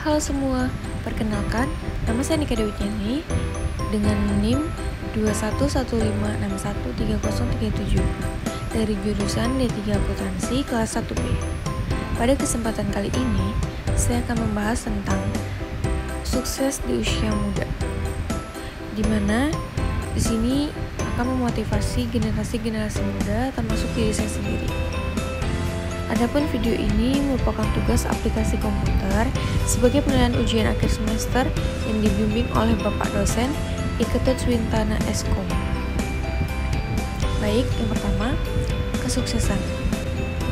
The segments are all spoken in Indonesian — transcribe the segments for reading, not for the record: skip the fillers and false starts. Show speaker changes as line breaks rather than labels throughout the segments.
Halo semua, perkenalkan, nama saya Nika Dewi Tiani dengan NIM 2115613037 dari jurusan D3 Akuntansi kelas 1B. Pada kesempatan kali ini, saya akan membahas tentang sukses di usia muda, di mana di sini akan memotivasi generasi-generasi muda termasuk diri saya sendiri. Adapun video ini merupakan tugas aplikasi komputer sebagai penilaian ujian akhir semester yang dibimbing oleh Bapak dosen Iketut Swintana Eskom. Baik, yang pertama, kesuksesan.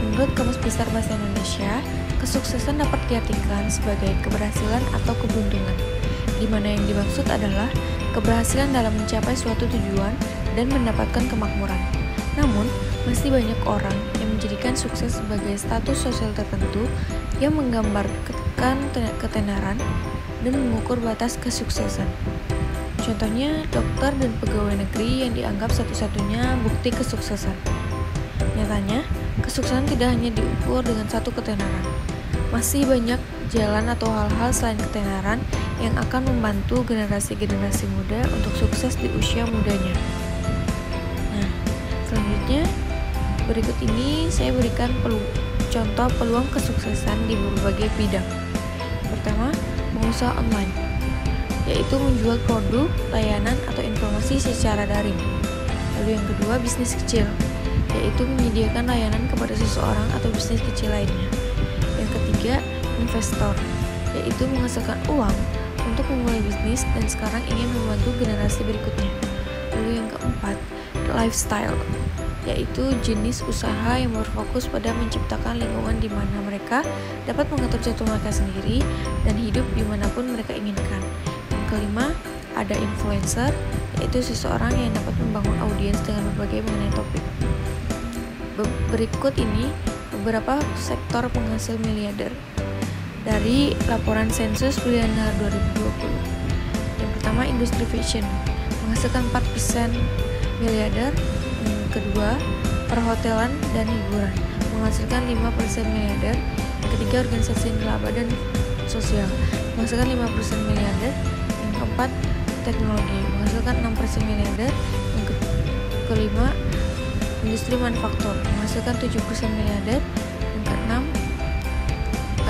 Menurut Kamus Besar Bahasa Indonesia, kesuksesan dapat diartikan sebagai keberhasilan atau keberuntungan, di mana yang dimaksud adalah keberhasilan dalam mencapai suatu tujuan dan mendapatkan kemakmuran. Namun, masih banyak orang yang menjadikan sukses sebagai status sosial tertentu yang menggambarkan ketenaran dan mengukur batas kesuksesan. Contohnya, dokter dan pegawai negeri yang dianggap satu-satunya bukti kesuksesan. Nyatanya, kesuksesan tidak hanya diukur dengan satu ketenaran. Masih banyak jalan atau hal-hal selain ketenaran yang akan membantu generasi-generasi muda untuk sukses di usia mudanya. Nah, selanjutnya, berikut ini saya berikan contoh peluang kesuksesan di berbagai bidang. Pertama, pengusaha online, yaitu menjual produk, layanan, atau informasi secara daring. Lalu yang kedua, bisnis kecil, yaitu menyediakan layanan kepada seseorang atau bisnis kecil lainnya. Yang ketiga, investor, yaitu menghasilkan uang untuk memulai bisnis dan sekarang ingin membantu generasi berikutnya. Lalu yang keempat, lifestyle, yaitu jenis usaha yang berfokus pada menciptakan lingkungan di mana mereka dapat mengatur jadwal mereka sendiri dan hidup dimanapun mereka inginkan. Yang kelima, ada influencer, yaitu seseorang yang dapat membangun audiens dengan berbagai mengenai topik. Berikut ini beberapa sektor penghasil miliarder dari laporan sensus Billionaire 2020. Yang pertama, industri fashion, menghasilkan 4% miliarder. Yang kedua, perhotelan dan hiburan, menghasilkan 5% miliarder. Yang ketiga, organisasi nirlaba dan sosial, menghasilkan 5% miliarder. Yang keempat, teknologi, menghasilkan 6% miliarder. Yang kelima, industri manufaktur, menghasilkan 7% miliarder. Yang keenam,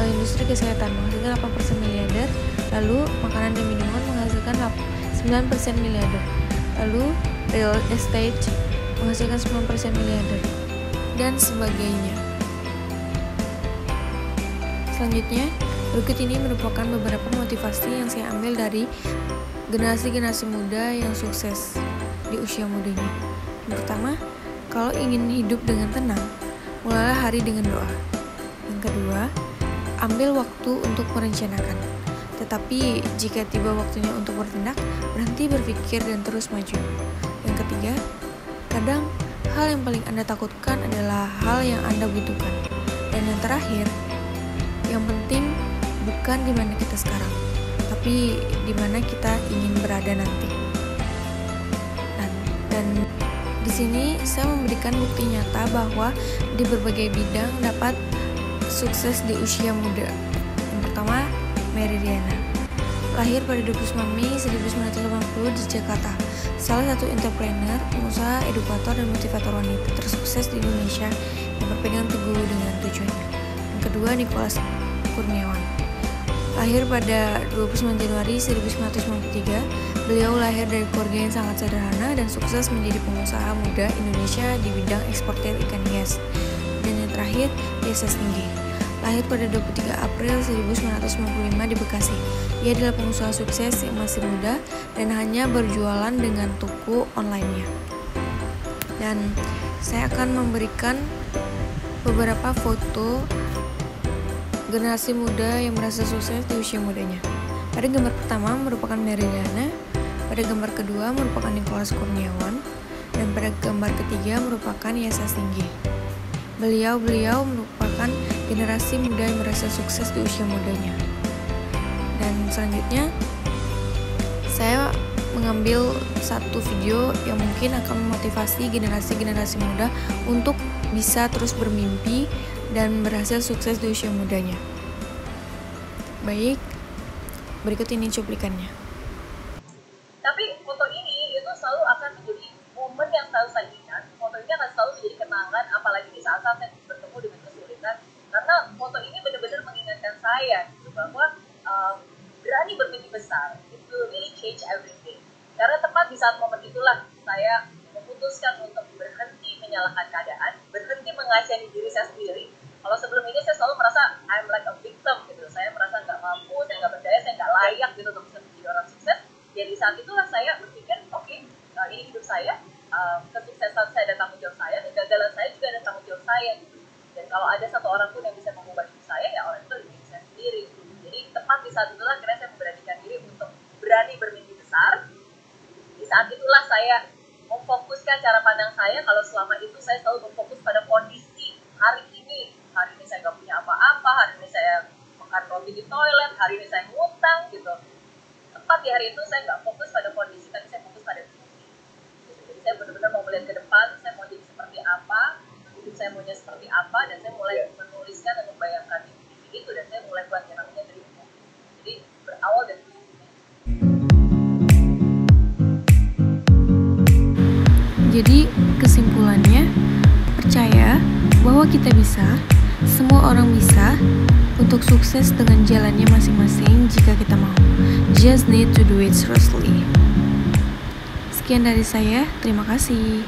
industri kesehatan, menghasilkan 8% miliarder. Lalu, makanan dan minuman menghasilkan 9% miliarder. Lalu, real estate menghasilkan 9% miliarder, dan sebagainya. Selanjutnya, berikut ini merupakan beberapa motivasi yang saya ambil dari generasi-generasi muda yang sukses di usia mudanya. Yang pertama, kalau ingin hidup dengan tenang, mulailah hari dengan doa. Yang kedua, ambil waktu untuk merencanakan. Tetapi jika tiba waktunya untuk bertindak, berhenti berpikir dan terus maju. Yang ketiga, kadang hal yang paling Anda takutkan adalah hal yang Anda butuhkan. Dan yang terakhir, yang penting bukan di mana kita sekarang, tapi di mana kita ingin berada nanti. Dan di sini saya memberikan bukti nyata bahwa di berbagai bidang dapat sukses di usia muda. Yang pertama, Mary Riana, lahir pada 29 Mei 1980 di Jakarta. Salah satu entrepreneur, pengusaha, edukator, dan motivator wanita tersukses di Indonesia yang berpegang teguh dengan tujuannya. Yang kedua, Nicholas Kurniawan, lahir pada 29 Januari 1993. Beliau lahir dari keluarga yang sangat sederhana dan sukses menjadi pengusaha muda Indonesia di bidang eksportir ikan hias. Dan yang terakhir, Yesa Stinggi, lahir pada 23 April 1995 di Bekasi. Ia adalah pengusaha sukses yang masih muda dan hanya berjualan dengan toko online-nya. Dan saya akan memberikan beberapa foto generasi muda yang merasa sukses di usia mudanya. Pada gambar pertama merupakan Mary Riana, pada gambar kedua merupakan Nicholas Kurniawan, dan pada gambar ketiga merupakan Yesa Stinggi. Beliau merupakan generasi muda yang merasa sukses di usia mudanya. Dan selanjutnya, saya mengambil satu video yang mungkin akan memotivasi generasi-generasi muda untuk bisa terus bermimpi dan berhasil sukses di usia mudanya. Baik, Berikut ini cuplikannya.
Tapi foto ini itu selalu akan menjadi momen yang selalu saya ingat. Foto ini akan selalu menjadi kenangan, apalagi di saat-saat saya bertemu dengan kesulitan. Karena foto ini benar-benar mengingatkan saya gitu, bahwa berani bermimpi besar, it will really change everything. Karena tepat di saat momen itulah saya memutuskan untuk berhenti menyalahkan keadaan, berhenti mengasihani diri saya sendiri. Kalau sebelum ini saya selalu merasa I'm like a victim gitu, saya merasa nggak mampu, saya nggak berdaya, saya nggak layak gitu untuk bisa menjadi orang sukses. Jadi saat itulah saya berpikir, oke, ini hidup saya, kesuksesan saya dan tanggung jawab saya, kegagalan saya juga ada tanggung jawab saya gitu. Dan kalau ada satu orang pun yang bisa mengubah hidup saya, ya orang itu adalah diri saya sendiri. Jadi tepat di saat itulah akhirnya saya memberanikan diri untuk berani bermimpi besar. Di saat itulah saya memfokuskan cara pandang saya, kalau selama itu saya selalu berfokus pada kondisi hari ini. Hari ini saya nggak punya apa-apa, hari ini saya makan roti di toilet, hari ini saya ngutang gitu. Tepat di hari itu saya nggak fokus pada kondisi, tapi saya fokus pada mimpi. Jadi saya benar-benar mau melihat ke depan, saya mau jadi seperti apa, hidup saya maunya seperti apa, dan saya mulai menuliskan dan membayangkan mimpi itu, dan saya mulai buat yang namanya dream board. Jadi berawal dari mimpi.
Jadi kesimpulannya, percaya bahwa kita bisa, semua orang bisa, untuk sukses dengan jalannya masing-masing jika kita mau. Just need to do it seriously. Sekian dari saya, terima kasih.